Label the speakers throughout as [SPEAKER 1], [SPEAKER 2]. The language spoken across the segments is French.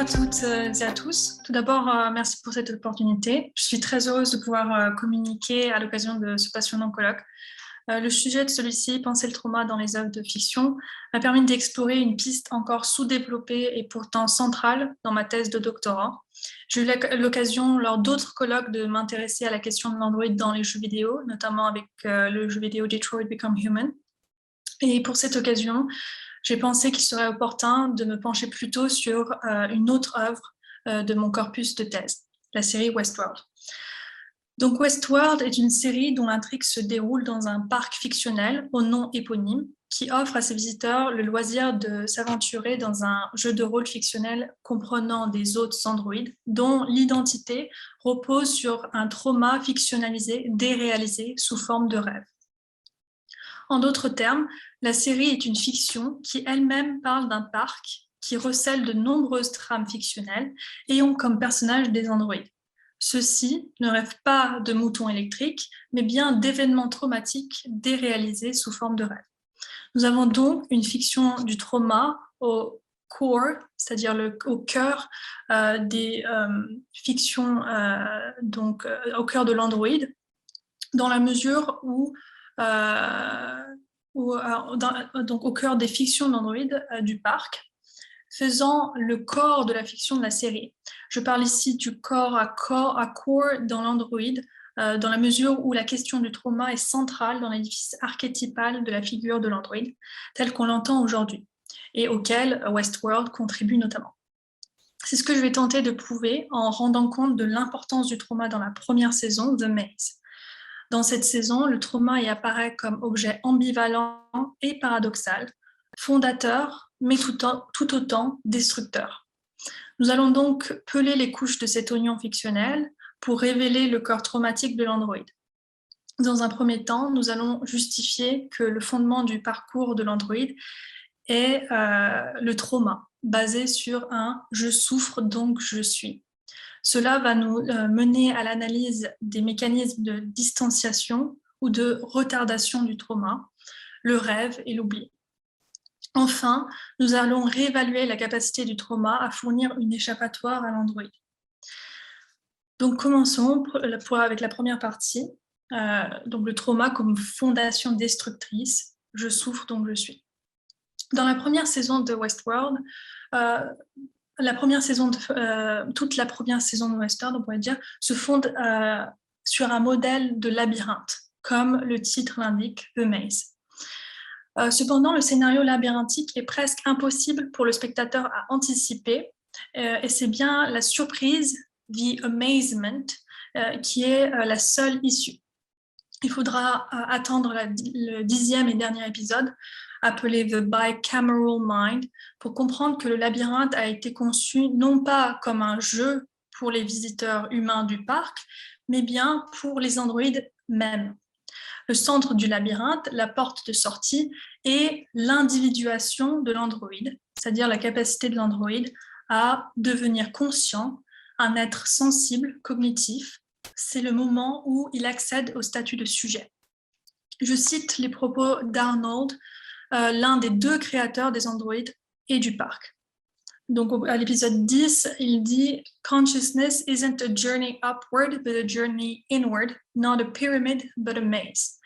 [SPEAKER 1] à toutes et à tous. Tout d'abord, merci pour cette opportunité. Je suis très heureuse de pouvoir communiquer à l'occasion de ce passionnant colloque. Le sujet de celui-ci, Penser le trauma dans les œuvres de fiction, m'a permis d'explorer une piste encore sous-développée et pourtant centrale dans ma thèse de doctorat. J'ai eu l'occasion, lors d'autres colloques, de m'intéresser à la question de l'android dans les jeux vidéo, notamment avec le jeu vidéo Detroit Become Human. Et pour cette occasion, j'ai pensé qu'il serait opportun de me pencher plutôt sur une autre œuvre de mon corpus de thèse, la série Westworld. Donc Westworld est une série dont l'intrigue se déroule dans un parc fictionnel au nom éponyme qui offre à ses visiteurs le loisir de s'aventurer dans un jeu de rôle fictionnel comprenant des hôtes androïdes dont l'identité repose sur un trauma fictionnalisé, déréalisé sous forme de rêve. En d'autres termes, la série est une fiction qui elle-même parle d'un parc qui recèle de nombreuses trames fictionnelles ayant comme personnages des androïdes. Ceux-ci ne rêvent pas de moutons électriques, mais bien d'événements traumatiques déréalisés sous forme de rêve. Nous avons donc une fiction du trauma au core, c'est-à-dire au cœur des fictions, au cœur de l'androïde, dans la mesure où donc au cœur des fictions d'Android du parc, faisant le corps de la fiction de la série. Je parle ici du corps à corps dans l'Android, dans la mesure où la question du trauma est centrale dans l'édifice archétypal de la figure de l'Android, tel qu'on l'entend aujourd'hui, et auquel Westworld contribue notamment. C'est ce que je vais tenter de prouver en rendant compte de l'importance du trauma dans la première saison, The Maze. Dans cette saison, le trauma y apparaît comme objet ambivalent et paradoxal, fondateur, mais tout autant destructeur. Nous allons donc peler les couches de cet oignon fictionnel pour révéler le corps traumatique de l'androïde. Dans un premier temps, nous allons justifier que le fondement du parcours de l'androïde est le trauma, basé sur un « je souffre donc je suis ». Cela va nous mener à l'analyse des mécanismes de distanciation ou de retardation du trauma, le rêve et l'oubli. Enfin, nous allons réévaluer la capacité du trauma à fournir une échappatoire à l'androïde. Donc commençons avec la première partie, donc le trauma comme fondation destructrice, je souffre donc je suis. Dans la première saison de Westworld, toute la première saison de Westworld, on pourrait dire, se fonde sur un modèle de labyrinthe, comme le titre l'indique, The Maze. Cependant, le scénario labyrinthique est presque impossible pour le spectateur à anticiper, et c'est bien la surprise, the amazement, qui est la seule issue. Il faudra attendre le 10e et dernier épisode, appelé The Bicameral Mind, pour comprendre que le labyrinthe a été conçu non pas comme un jeu pour les visiteurs humains du parc, mais bien pour les androïdes mêmes. Le centre du labyrinthe, la porte de sortie, est l'individuation de l'androïde, c'est-à-dire la capacité de l'androïde à devenir conscient, un être sensible, cognitif. C'est le moment où il accède au statut de sujet. Je cite les propos d'Arnold, l'un des deux créateurs des androïdes et du parc. Donc à l'épisode 10, il dit « Consciousness isn't a journey upward, but a journey inward, not a pyramid, but a maze ».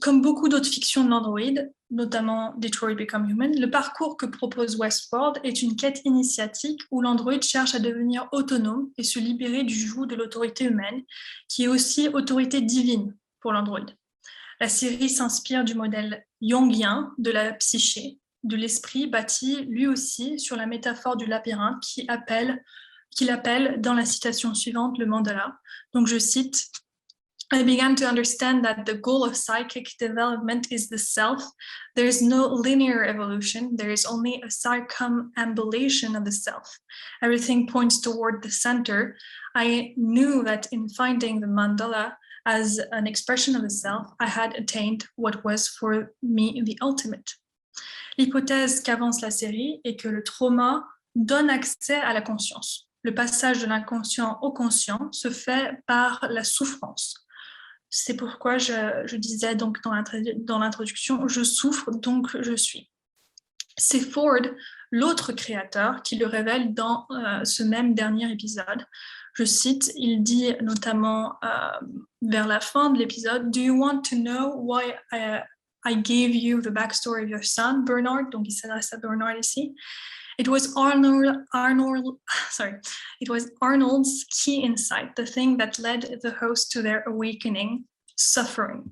[SPEAKER 1] Comme beaucoup d'autres fictions de l'android, notamment Detroit Become Human, le parcours que propose Westworld est une quête initiatique où l'android cherche à devenir autonome et se libérer du joug de l'autorité humaine, qui est aussi autorité divine pour l'android. La série s'inspire du modèle jungien de la psyché, de l'esprit bâti lui aussi sur la métaphore du labyrinthe qu'il appelle dans la citation suivante le mandala. Donc je cite « I began to understand that the goal of psychic development is the self. There is no linear evolution. There is only a circumambulation of the self. Everything points toward the center. I knew that in finding the mandala as an expression of the self, I had attained what was for me the ultimate. » L'hypothèse qu'avance la série est que le trauma donne accès à la conscience. Le passage de l'inconscient au conscient se fait par la souffrance. C'est pourquoi je disais donc dans l'introduction, je souffre donc je suis. C'est Ford, l'autre créateur, qui le révèle dans ce même dernier épisode. Je cite, il dit notamment vers la fin de l'épisode, Do you want to know why I gave you the backstory of your son, Bernard? Donc il s'adresse à Bernard ici. It was Arnold's key insight, the thing that led the host to their awakening, suffering.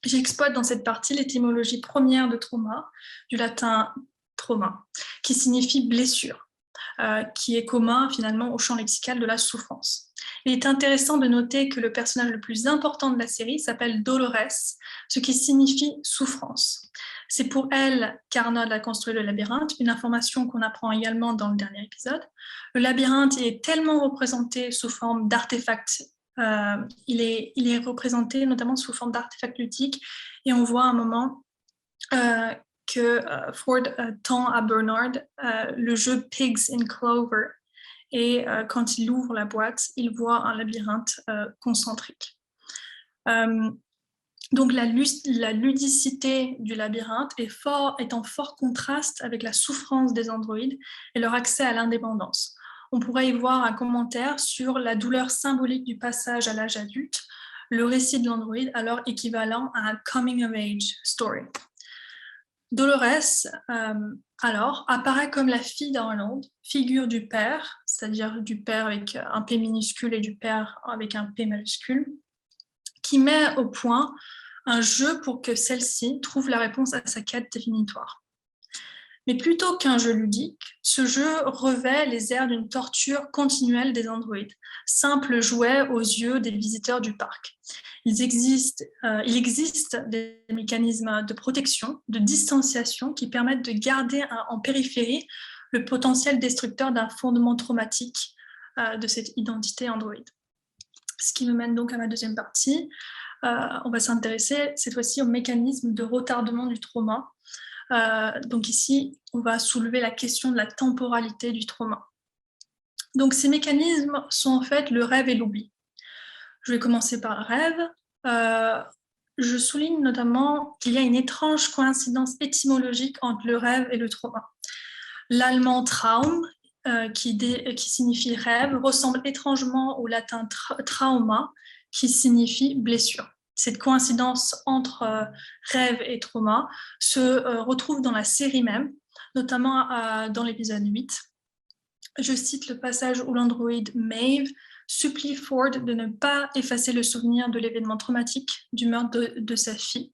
[SPEAKER 1] J'exploite dans cette partie l'étymologie première de trauma, du latin trauma, qui signifie blessure, qui est commun finalement au champ lexical de la souffrance. Il est intéressant de noter que le personnage le plus important de la série s'appelle Dolores, ce qui signifie souffrance. C'est pour elle qu'Arnold a construit le labyrinthe, une information qu'on apprend également dans le dernier épisode. Le labyrinthe est tellement représenté sous forme d'artefacts. Il est représenté notamment sous forme d'artefacts ludiques et on voit à un moment que Ford tend à Bernard le jeu Pigs in Clover et quand il ouvre la boîte, il voit un labyrinthe concentrique. Donc la ludicité du labyrinthe est en fort contraste avec la souffrance des androïdes et leur accès à l'indépendance. On pourrait y voir un commentaire sur la douleur symbolique du passage à l'âge adulte, le récit de l'androïde alors équivalent à un coming of age story. Dolores, alors, apparaît comme la fille d'Arnold, figure du père, c'est-à-dire du père avec un P minuscule et du père avec un P majuscule, qui met au point un jeu pour que celle-ci trouve la réponse à sa quête définitoire. Mais plutôt qu'un jeu ludique, ce jeu revêt les airs d'une torture continuelle des androïdes, simple jouet aux yeux des visiteurs du parc. Il existe des mécanismes de protection, de distanciation qui permettent de garder en périphérie le potentiel destructeur d'un fondement traumatique de cette identité androïde. Ce qui me mène donc à ma deuxième partie. On va s'intéresser cette fois-ci au mécanisme de retardement du trauma. Donc ici, on va soulever la question de la temporalité du trauma. Donc ces mécanismes sont en fait le rêve et l'oubli. Je vais commencer par le rêve. Je souligne notamment qu'il y a une étrange coïncidence étymologique entre le rêve et le trauma. L'allemand Traum, qui signifie rêve, ressemble étrangement au latin trauma, qui signifie blessure. Cette coïncidence entre rêve et trauma se retrouve dans la série même, notamment dans l'épisode 8. Je cite le passage où l'androïde Maeve supplie Ford de ne pas effacer le souvenir de l'événement traumatique du meurtre de sa fille.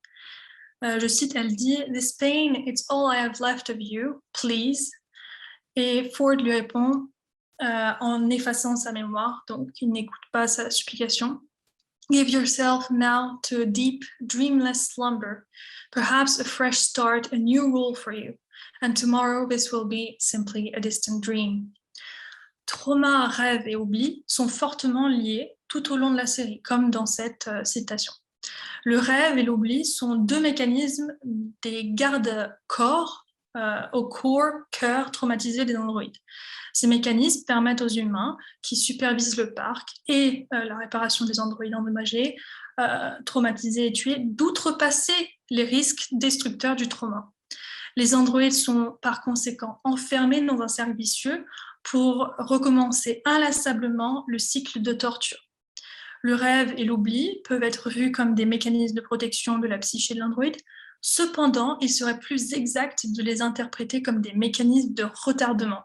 [SPEAKER 1] Je cite, elle dit « This pain, it's all I have left of you, please ». Et Ford lui répond en effaçant sa mémoire, donc il n'écoute pas sa supplication. Give yourself now to a deep, dreamless slumber, perhaps a fresh start, a new rule for you, and tomorrow this will be simply a distant dream. Trauma, rêve et oubli sont fortement liés tout au long de la série, comme dans cette citation. Le rêve et l'oubli sont deux mécanismes des garde-corps au cœur traumatisé des androïdes. Ces mécanismes permettent aux humains qui supervisent le parc et la réparation des androïdes endommagés, traumatisés et tués, d'outrepasser les risques destructeurs du trauma. Les androïdes sont par conséquent enfermés dans un cercle vicieux pour recommencer inlassablement le cycle de torture. Le rêve et l'oubli peuvent être vus comme des mécanismes de protection de la psyché de l'androïde. Cependant, il serait plus exact de les interpréter comme des mécanismes de retardement.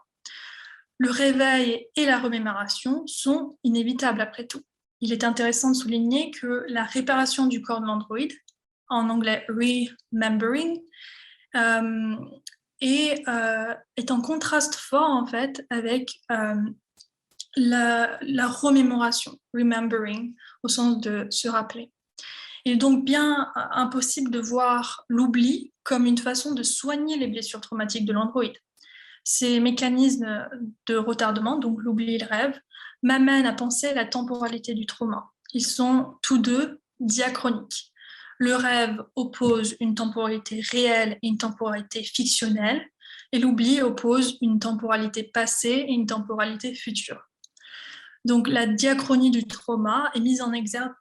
[SPEAKER 1] Le réveil et la remémoration sont inévitables après tout. Il est intéressant de souligner que la réparation du corps de l'androïde, en anglais remembering, est en contraste fort en fait avec la remémoration, remembering, au sens de se rappeler. Il est donc bien impossible de voir l'oubli comme une façon de soigner les blessures traumatiques de l'androïde. Ces mécanismes de retardement, donc l'oubli et le rêve, m'amènent à penser à la temporalité du trauma. Ils sont tous deux diachroniques. Le rêve oppose une temporalité réelle et une temporalité fictionnelle, et l'oubli oppose une temporalité passée et une temporalité future. Donc la diachronie du trauma est mise en exergue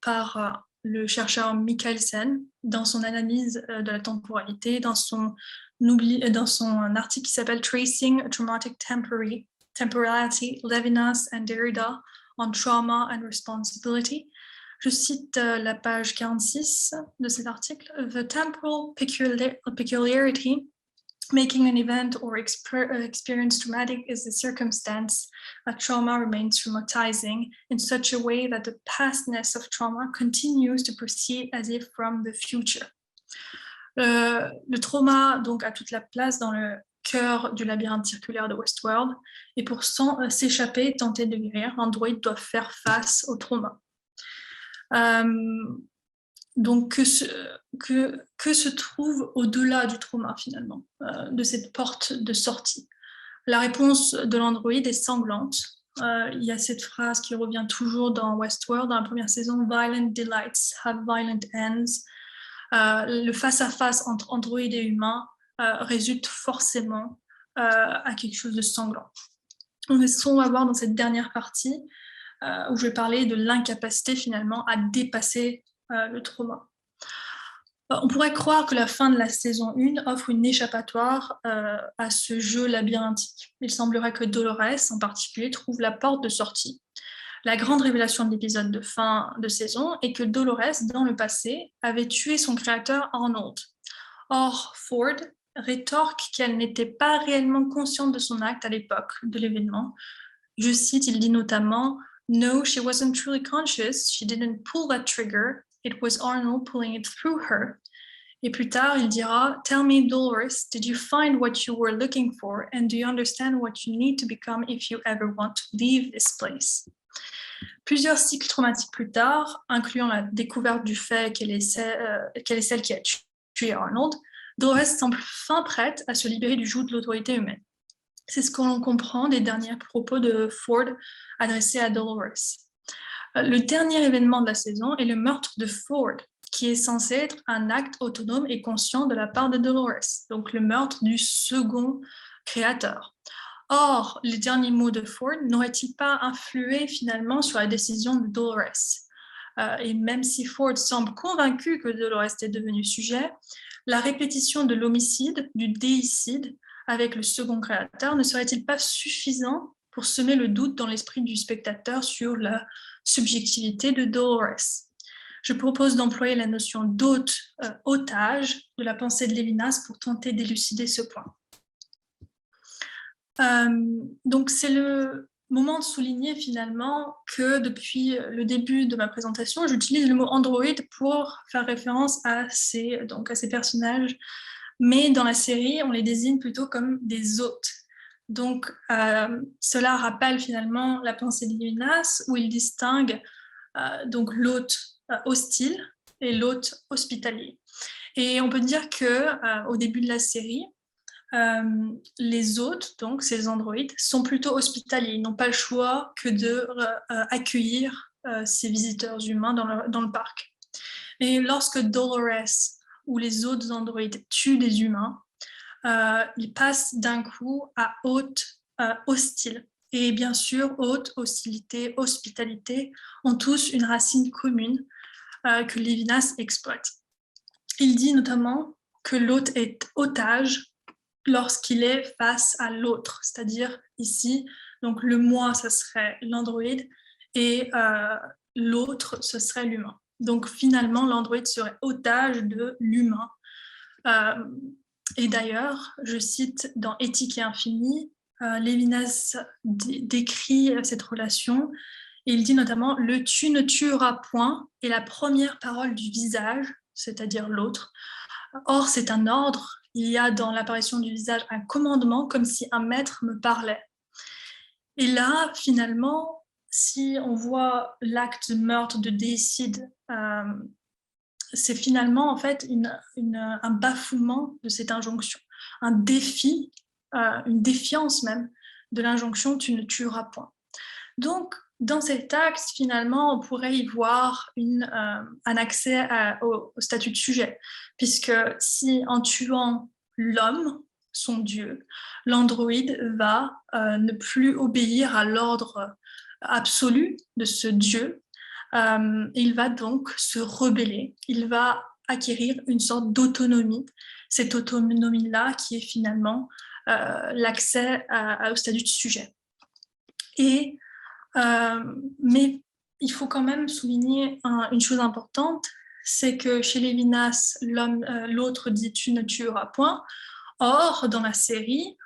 [SPEAKER 1] par le chercheur Mikkelsen dans son analyse de la temporalité, dans son dans son article qui s'appelle Tracing a Traumatic Temporality, Levinas and Derrida on Trauma and Responsibility. Je cite la page 46 de cet article. The temporal peculiarity making an event or experience traumatic is a circumstance that trauma remains traumatizing in such a way that the pastness of trauma continues to proceed as if from the future. Le trauma donc a toute la place dans le cœur du labyrinthe circulaire de Westworld, et pour s'échapper, tenter de guérir, l'androïde doit faire face au trauma. Donc, que se trouve au-delà du trauma, finalement, de cette porte de sortie? La réponse de l'androïde est sanglante. Il y a cette phrase qui revient toujours dans Westworld, dans la première saison, « Violent delights have violent ends ». Le face-à-face entre androïde et humain résulte forcément à quelque chose de sanglant. On va voir dans cette dernière partie où je vais parler de l'incapacité finalement à dépasser le trauma. On pourrait croire que la fin de la saison 1 offre une échappatoire à ce jeu labyrinthique. Il semblerait que Dolores, en particulier, trouve la porte de sortie. La grande révélation de l'épisode de fin de saison est que Dolores, dans le passé, avait tué son créateur Arnold. Or, Ford rétorque qu'elle n'était pas réellement consciente de son acte à l'époque de l'événement. Je cite, il dit notamment « No, she wasn't truly conscious. She didn't pull that trigger. It was Arnold pulling it through her. » Et plus tard, il dira « Tell me, Dolores, did you find what you were looking for? And do you understand what you need to become if you ever want to leave this place? » Plusieurs cycles traumatiques plus tard, incluant la découverte du fait qu'elle est celle qui a tué Arnold, Dolores semble fin prête à se libérer du joug de l'autorité humaine. C'est ce que l'on comprend des derniers propos de Ford adressés à Dolores. Le dernier événement de la saison est le meurtre de Ford, qui est censé être un acte autonome et conscient de la part de Dolores, donc le meurtre du second créateur. Or, les derniers mots de Ford n'auraient-ils pas influé finalement sur la décision de Dolores? Et même si Ford semble convaincu que Dolores est devenu sujet, la répétition de l'homicide, du déicide, avec le second créateur, ne serait-il pas suffisant pour semer le doute dans l'esprit du spectateur sur la subjectivité de Dolores? Je propose d'employer la notion d'otage de la pensée de Lévinas pour tenter d'élucider ce point. Donc c'est le moment de souligner finalement que depuis le début de ma présentation, j'utilise le mot androïde pour faire référence à ces personnages, mais dans la série, on les désigne plutôt comme des hôtes. Donc cela rappelle finalement la pensée de Lévinas, où il distingue donc l'hôte hostile et l'hôte hospitalier. Et on peut dire que au début de la série, les hôtes, donc ces androïdes, sont plutôt hospitaliers. Ils n'ont pas le choix que de accueillir ces visiteurs humains dans le parc. Et lorsque Dolores ou les autres androïdes tuent des humains, ils passent d'un coup à hôte hostile. Et bien sûr, hôte, hostilité, hospitalité ont tous une racine commune que Lévinas exploite. Il dit notamment que l'hôte est otage lorsqu'il est face à l'autre, c'est-à-dire ici, donc le moi, ce serait l'androïde, et l'autre, ce serait l'humain. Donc finalement, l'androïde serait otage de l'humain. Et d'ailleurs, je cite dans Éthique et Infini, Lévinas décrit cette relation, et il dit notamment « Le tu ne tueras point » est la première parole du visage, c'est-à-dire l'autre. Or, c'est un ordre. Il y a dans l'apparition du visage un commandement, comme si un maître me parlait. Et là, finalement, si on voit l'acte de meurtre, de déicide, c'est finalement en fait un bafouement de cette injonction, un défi, une défiance même de l'injonction « tu ne tueras point ». Donc, dans cet acte, finalement, on pourrait y voir un accès au statut de sujet, puisque si en tuant l'homme, son Dieu, l'androïde va ne plus obéir à l'ordre absolu de ce Dieu, il va donc se rebeller, il va acquérir une sorte d'autonomie cette autonomie-là qui est finalement l'accès au statut de sujet. Mais il faut quand même souligner une chose importante, c'est que chez Lévinas, l'autre dit « tu ne tueras point ». Or, dans la série,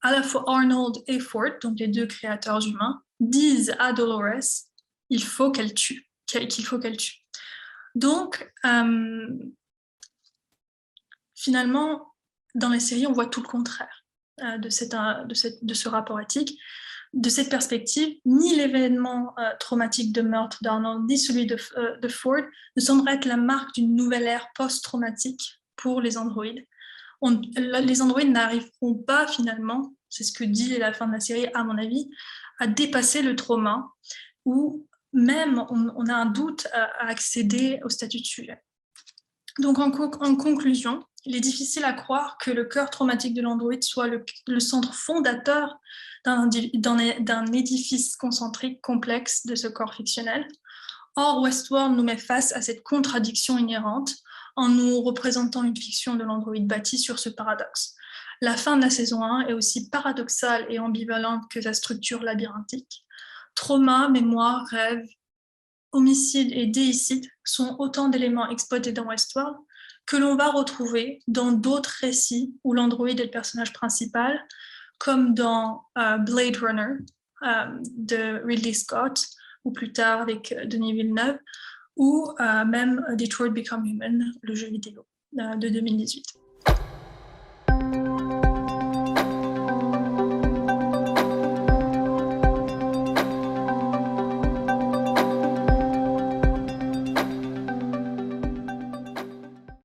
[SPEAKER 1] à la fois Arnold et Ford, donc les deux créateurs humains, disent à Dolores qu'il faut qu'elle tue. Donc, finalement, dans la série, on voit tout le contraire de ce rapport éthique. De cette perspective, ni l'événement traumatique de meurtre d'Arnold, ni celui de Ford ne semblent être la marque d'une nouvelle ère post-traumatique pour les androïdes. Les androïdes n'arriveront pas finalement, c'est ce que dit la fin de la série à mon avis, à dépasser le trauma ou même on a un doute à accéder au statut de sujet. Donc en conclusion, il est difficile à croire que le cœur traumatique de l'androïde soit le centre fondateur d'un édifice concentrique complexe de ce corps fictionnel. Or, Westworld nous met face à cette contradiction inhérente en nous représentant une fiction de l'androïde bâtie sur ce paradoxe. La fin de la saison 1 est aussi paradoxale et ambivalente que sa structure labyrinthique. Trauma, mémoire, rêve, homicide et déicide sont autant d'éléments exploités dans Westworld que l'on va retrouver dans d'autres récits où l'androïde est le personnage principal, comme dans Blade Runner de Ridley Scott, ou plus tard avec Denis Villeneuve, ou même Detroit Become Human, le jeu vidéo de 2018.